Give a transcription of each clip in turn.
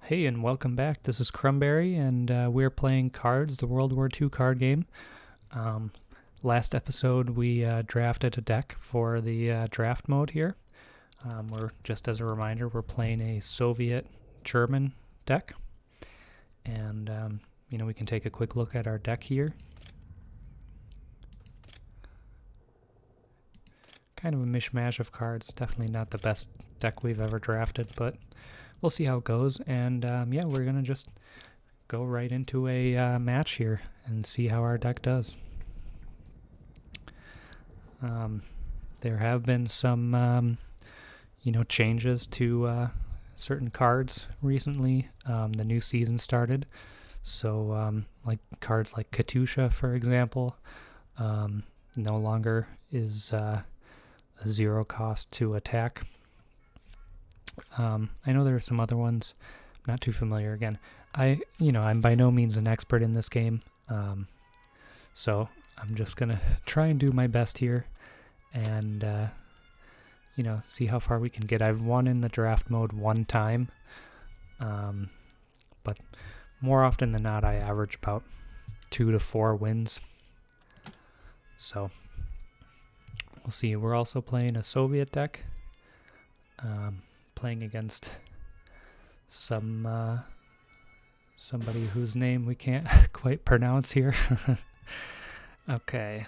Hey, and welcome back. This is Crumberry, and we're playing Cards, the World War II card game. Last episode, we drafted a deck for the draft mode here. Just as a reminder, we're playing a Soviet-German deck. And, we can take a quick look at our deck here. Kind of a mishmash of cards. Definitely not the best deck we've ever drafted, but we'll see how it goes. And, we're going to just go right into a match here and see how our deck does. There have been some, changes to certain cards recently. The new season started. So, like cards like Katusha, for example, no longer is a 0 cost to attack. I know there are some other ones. I'm not too familiar. Again, I'm by no means an expert in this game. So I'm just going to try and do my best here and, see how far we can get. I've won in the draft mode one time. But more often than not, I average about 2 to 4 wins. So we'll see. We're also playing a Soviet deck. Playing against somebody whose name we can't quite pronounce here. Okay,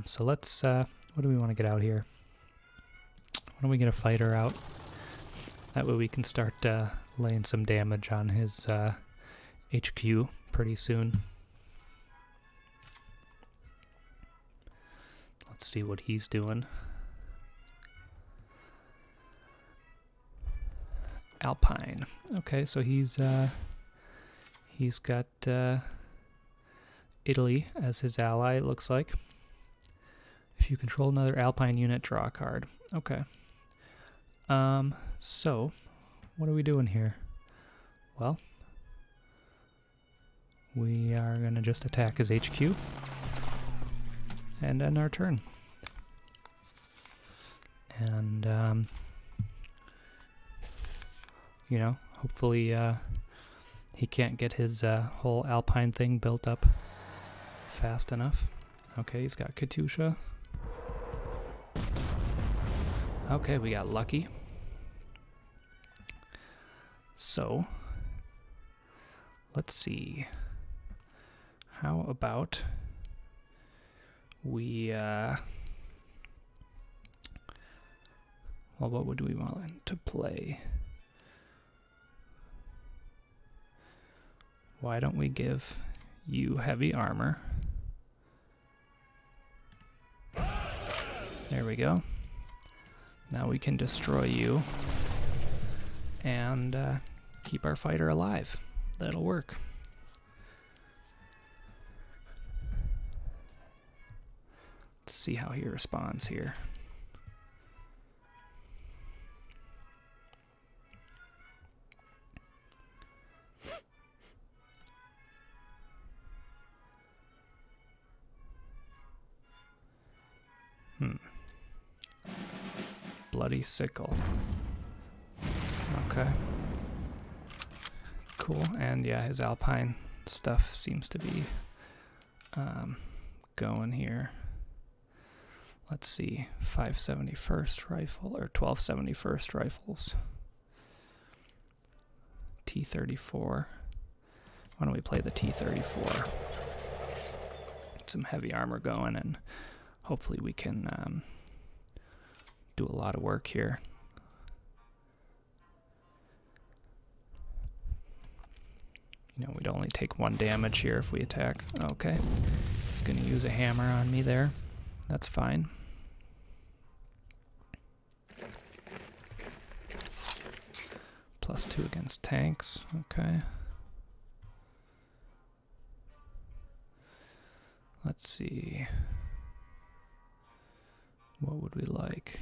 so let's, what do we want to get out here? Why don't we get a fighter out? That way we can start laying some damage on his HQ pretty soon. Let's see what he's doing. Alpine. Okay, so he's got Italy as his ally, it looks like. If you control another Alpine unit, draw a card. Okay. So what are we doing here? Well, we are going to just attack his HQ and end our turn. And hopefully he can't get his whole Alpine thing built up fast enough. Okay, he's got Katusha. Okay, we got lucky. So, let's see. How about we, what would we want to play? Why don't we give you heavy armor? There we go. Now we can destroy you and keep our fighter alive. That'll work. Let's see how he responds here. Bloody sickle. Okay. Cool. And yeah, his Alpine stuff seems to be going here. Let's see. 571st rifle or 1271st rifles. T-34. Why don't we play the T-34? Get some heavy armor going, and hopefully we can do a lot of work here. We'd only take 1 damage here if we attack. Okay. He's going to use a hammer on me there. That's fine. +2 against tanks. Okay. Let's see. What would we like?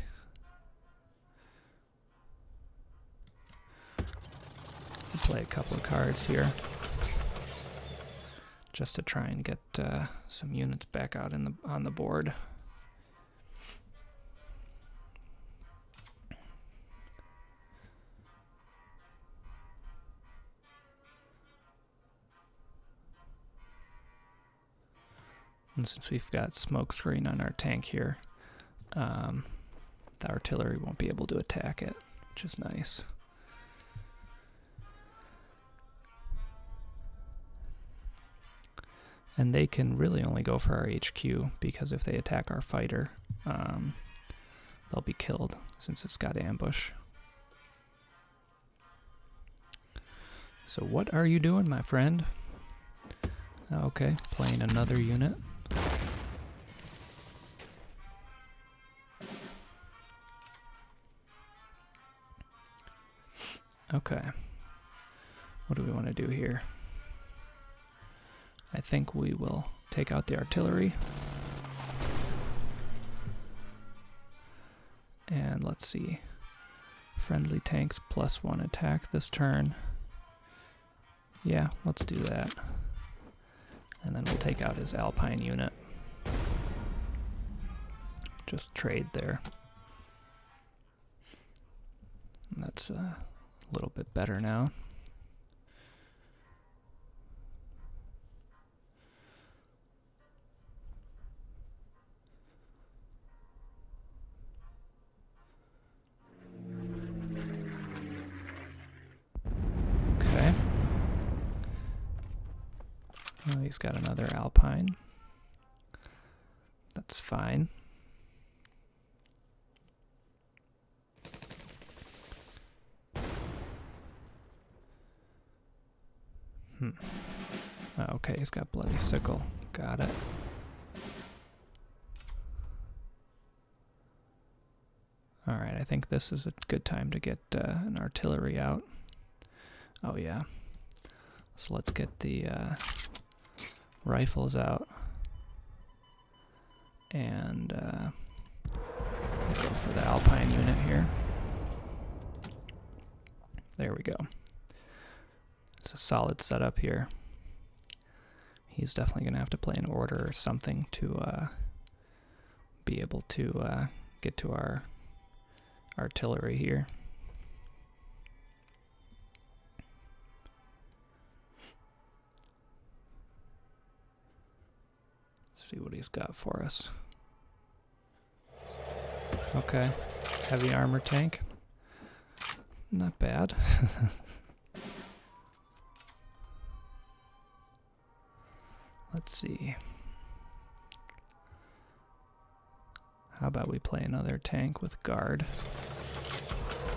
We'll play a couple of cards here just to try and get some units back out on the board. And since we've got smoke screen on our tank here, the artillery won't be able to attack it, which is nice. And they can really only go for our HQ, because if they attack our fighter, they'll be killed since it's got ambush. So what are you doing, my friend? Okay, playing another unit. Okay. What do we want to do here? I think we will take out the artillery. And let's see. Friendly tanks +1 attack this turn. Yeah, let's do that. And then we'll take out his Alpine unit. Just trade there. And that's a little bit better now. Okay. Oh, he's got another Alpine. That's fine. Oh, okay, he's got Bloody Sickle. Got it. Alright, I think this is a good time to get an artillery out. Oh yeah. So let's get the rifles out. And we'll go for the Alpine unit here. There we go. It's a solid setup here. He's definitely going to have to play an order or something to be able to get to our artillery here. See what he's got for us. Okay, heavy armor tank. Not bad. Let's see. How about we play another tank with guard?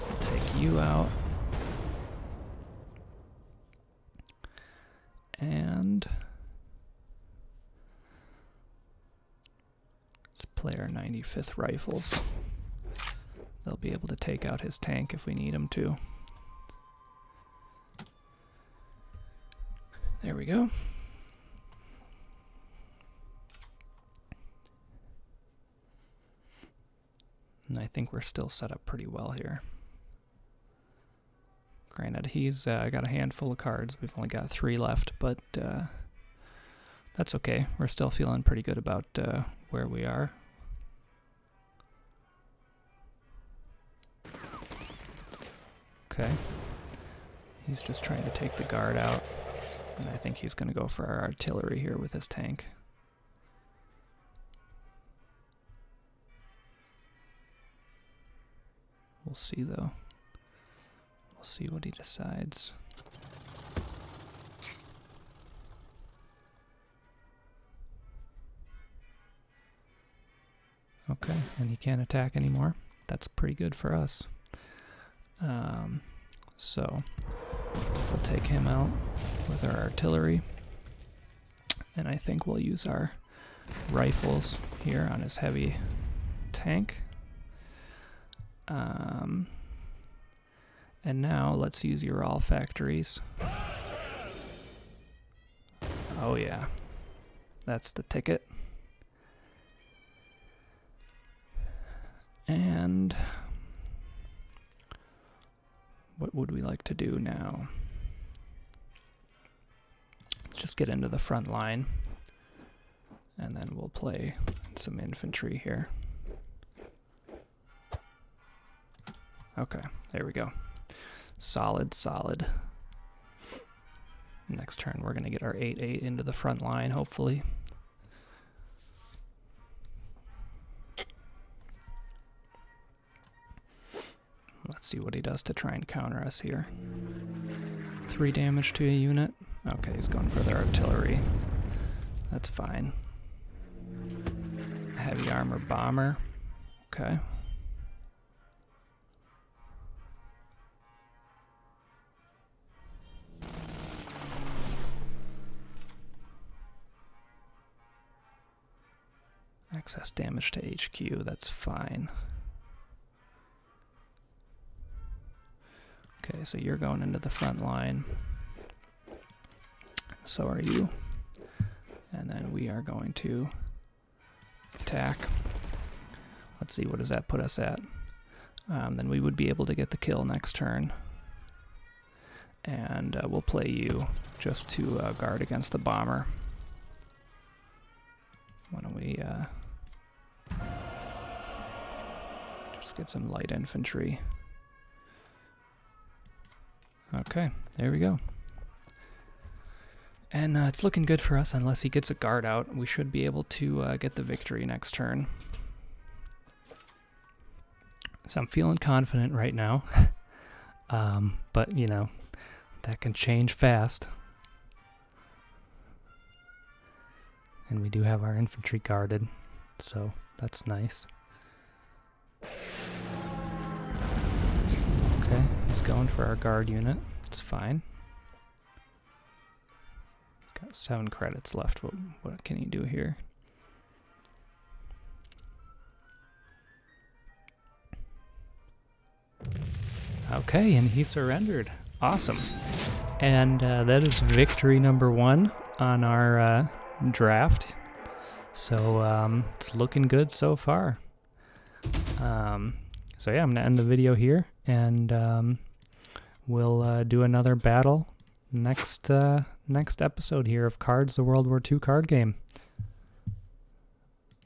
We'll take you out. And let's play our 95th Rifles. They'll be able to take out his tank if we need them to. There we go. And I think we're still set up pretty well here. Granted, he's got a handful of cards. We've only got 3 left, but that's okay. We're still feeling pretty good about where we are. Okay. He's just trying to take the guard out. And I think he's going to go for our artillery here with his tank. We'll see, though. We'll see what he decides. Okay, and he can't attack anymore. That's pretty good for us. So we'll take him out with our artillery. And I think we'll use our rifles here on his heavy tank. And now let's use your all factories. Oh yeah, that's the ticket. And what would we like to do now? Let's just get into the front line, and then we'll play some infantry here. Okay, there we go. Solid, solid. Next turn, we're going to get our 8-8 into the front line, hopefully. see what he does to try and counter us here. 3 damage to a unit. Okay, he's going for the artillery. That's fine. Heavy armor bomber. Okay. Excess damage to HQ, that's fine. Okay, so you're going into the front line. So are you. And then we are going to attack. Let's see, what does that put us at? Then we would be able to get the kill next turn. And we'll play you just to guard against the bomber. Why don't we just get some light infantry. Okay, there we go. And it's looking good for us unless he gets a guard out. We should be able to get the victory next turn. So I'm feeling confident right now. But, you know, that can change fast. And we do have our infantry guarded, so that's nice. Okay, he's going for our guard unit. It's fine. He's got 7 credits left. What can he do here? Okay, and he surrendered. Awesome. And that is victory number 1 on our draft. So it's looking good so far. So yeah, I'm gonna end the video here, and we'll do another battle next episode here of Cards, the World War II card game.